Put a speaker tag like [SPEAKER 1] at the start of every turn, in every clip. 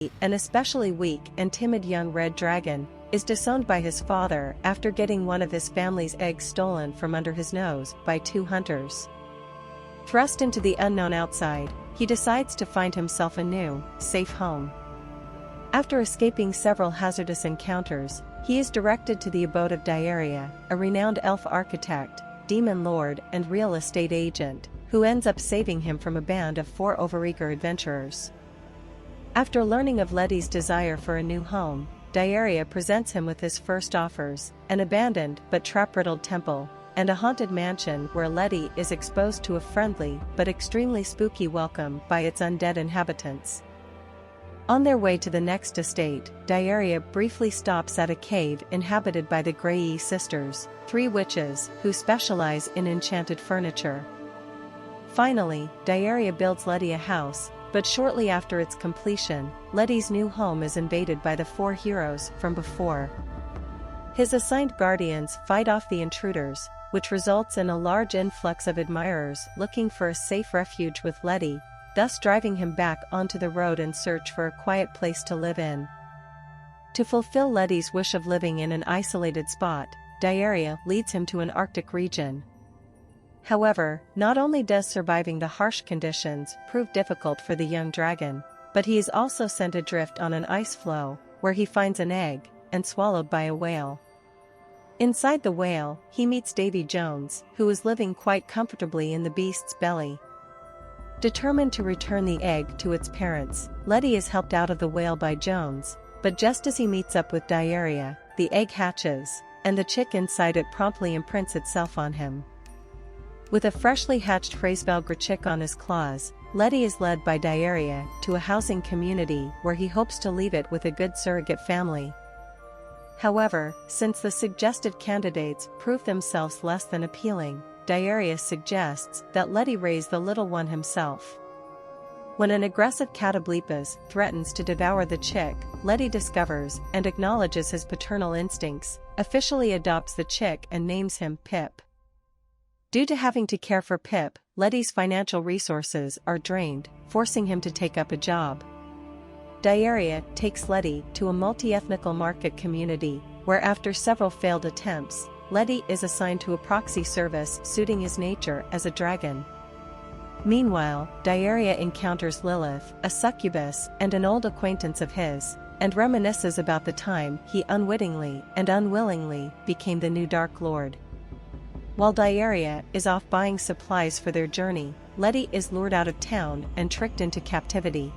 [SPEAKER 1] an especially weak and timid young red dragon, is disowned by his father after getting one of his family's eggs stolen from under his nose by two hunters. Thrust into the unknown outside, he decides to find himself a new, safe home. After escaping several hazardous encounters, he is directed to the abode of Dearia, a renowned elf architect, demon lord and real estate agent, who ends up saving him from a band of 4 overeager adventurers. After learning of Letty's desire for a new home, Dearia presents him with his first offers, an abandoned but trap-riddled temple, and a haunted mansion where Letty is exposed to a friendly but extremely spooky welcome by its undead inhabitants. On their way to the next estate, Dearia briefly stops at a cave inhabited by the Grey sisters, 3 witches who specialize in enchanted furniture. Finally, Dearia builds Letty a house, but shortly after its completion, Letty's new home is invaded by the 4 heroes from before. His assigned guardians fight off the intruders, which results in a large influx of admirers looking for a safe refuge with Letty, thus driving him back onto the road in search for a quiet place to live in. To fulfill Letty's wish of living in an isolated spot, Dearia leads him to an Arctic region. However, not only does surviving the harsh conditions prove difficult for the young dragon, but he is also sent adrift on an ice floe, where he finds an egg, and swallowed by a whale. Inside the whale, he meets Davy Jones, who is living quite comfortably in the beast's belly. Determined to return the egg to its parents, Letty is helped out of the whale by Jones, but just as he meets up with Dearia, the egg hatches, and the chick inside it promptly imprints itself on him. With a freshly hatched Hraesvelgr chick on his claws, Letty is led by Dearia to a housing community where he hopes to leave it with a good surrogate family. However, since the suggested candidates prove themselves less than appealing, Dearia suggests that Letty raise the little one himself. When an aggressive Catoblepas threatens to devour the chick, Letty discovers and acknowledges his paternal instincts, officially adopts the chick and names him Pip. Due to having to care for Pip, Letty's financial resources are drained, forcing him to take up a job. Dearia takes Letty to a multi-ethnical market community, where after several failed attempts, Letty is assigned to a proxy service suiting his nature as a dragon. Meanwhile, Dearia encounters Lilith, a succubus and an old acquaintance of his, and reminisces about the time he unwittingly and unwillingly became the new Dark Lord. While Dearia is off buying supplies for their journey, Letty is lured out of town and tricked into captivity.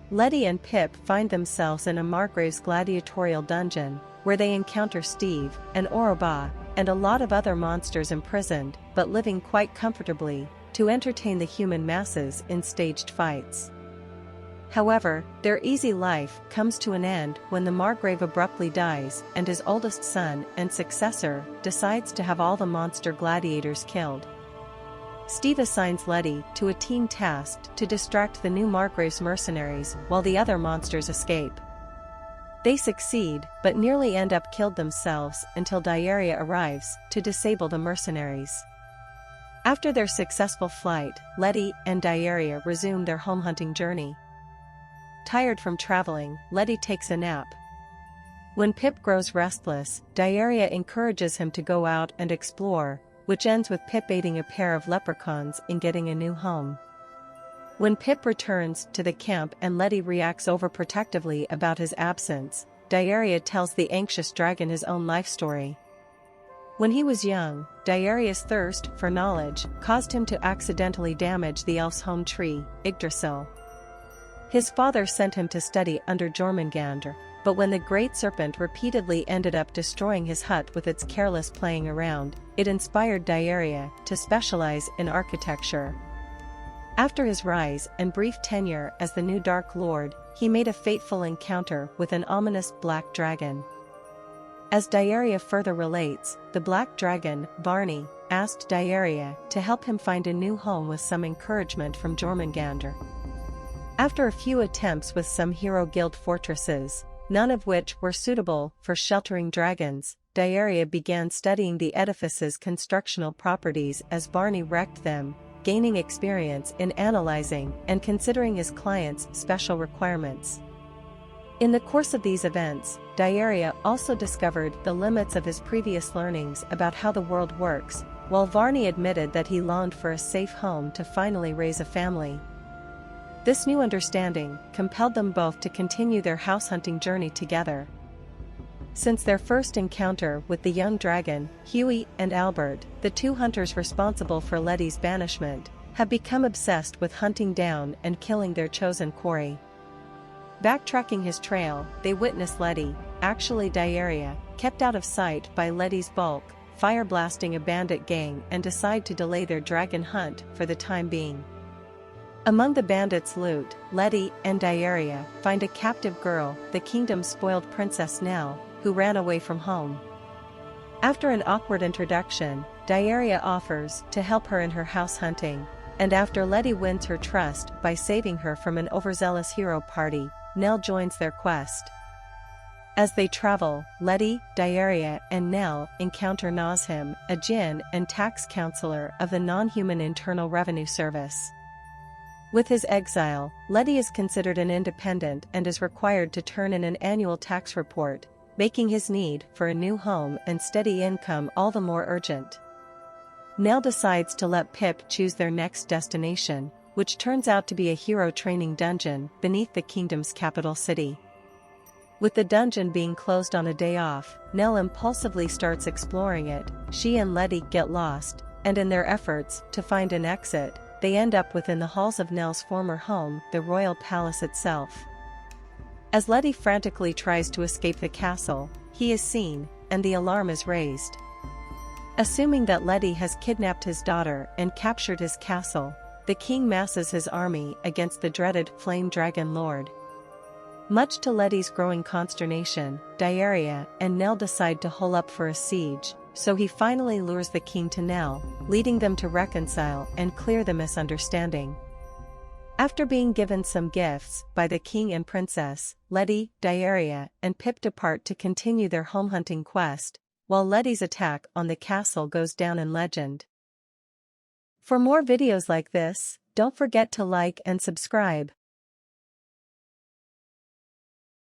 [SPEAKER 1] Letty and Pip find themselves in a Margrave's gladiatorial dungeon, where they encounter Steve, an Oroba, and a lot of other monsters imprisoned, but living quite comfortably, to entertain the human masses in staged fights. However, their easy life comes to an end when the Margrave abruptly dies and his oldest son and successor decides to have all the monster gladiators killed. Steve assigns Letty to a team tasked to distract the new Margrave's mercenaries while the other monsters escape. They succeed, but nearly end up killed themselves until Dearia arrives to disable the mercenaries. After their successful flight, Letty and Dearia resume their home hunting journey. Tired from traveling, Letty takes a nap. When Pip grows restless, Dearia encourages him to go out and explore, which ends with Pip aiding a pair of leprechauns in getting a new home. When Pip returns to the camp and Letty reacts overprotectively about his absence, Dearia tells the anxious dragon his own life story. When he was young, Dearia's thirst for knowledge caused him to accidentally damage the elf's home tree, Yggdrasil. His father sent him to study under Jormungandr, but when the great serpent repeatedly ended up destroying his hut with its careless playing around, it inspired Dearia to specialize in architecture. After his rise and brief tenure as the new Dark Lord, he made a fateful encounter with an ominous black dragon. As Dearia further relates, the black dragon, Barney, asked Dearia to help him find a new home with some encouragement from Jormungandr. After a few attempts with some hero guild fortresses, none of which were suitable for sheltering dragons, Dearia began studying the edifice's constructional properties as Barney wrecked them, gaining experience in analyzing and considering his clients' special requirements. In the course of these events, Dearia also discovered the limits of his previous learnings about how the world works, while Varney admitted that he longed for a safe home to finally raise a family. This new understanding compelled them both to continue their house hunting journey together. Since their first encounter with the young dragon, Huey and Albert, the two hunters responsible for Letty's banishment, have become obsessed with hunting down and killing their chosen quarry. Backtracking his trail, they witness Letty, actually Dearia, kept out of sight by Letty's bulk, fire-blasting a bandit gang and decide to delay their dragon hunt for the time being. Among the bandits' loot, Letty and Dearia find a captive girl, the kingdom's spoiled Princess Nell, who ran away from home. After an awkward introduction, Dearia offers to help her in her house hunting, and after Letty wins her trust by saving her from an overzealous hero party, Nell joins their quest. As they travel, Letty, Dearia and Nell encounter Nazim, a djinn and tax counselor of the non-human Internal Revenue Service. With his exile, Letty is considered an independent and is required to turn in an annual tax report, making his need for a new home and steady income all the more urgent. Nell decides to let Pip choose their next destination, which turns out to be a hero training dungeon beneath the kingdom's capital city. With the dungeon being closed on a day off, Nell impulsively starts exploring it. She and Letty get lost, and in their efforts to find an exit, they end up within the halls of Nell's former home, the royal palace itself. As Letty frantically tries to escape the castle, he is seen, and the alarm is raised. Assuming that Letty has kidnapped his daughter and captured his castle, the king masses his army against the dreaded Flame Dragon Lord. Much to Letty's growing consternation, Dearia and Nell decide to hole up for a siege, so he finally lures the king to Nell, leading them to reconcile and clear the misunderstanding. After being given some gifts by the king and princess, Letty, Dearia, and Pip depart to continue their home hunting quest, while Letty's attack on the castle goes down in legend. For more videos like this, don't forget to like and subscribe.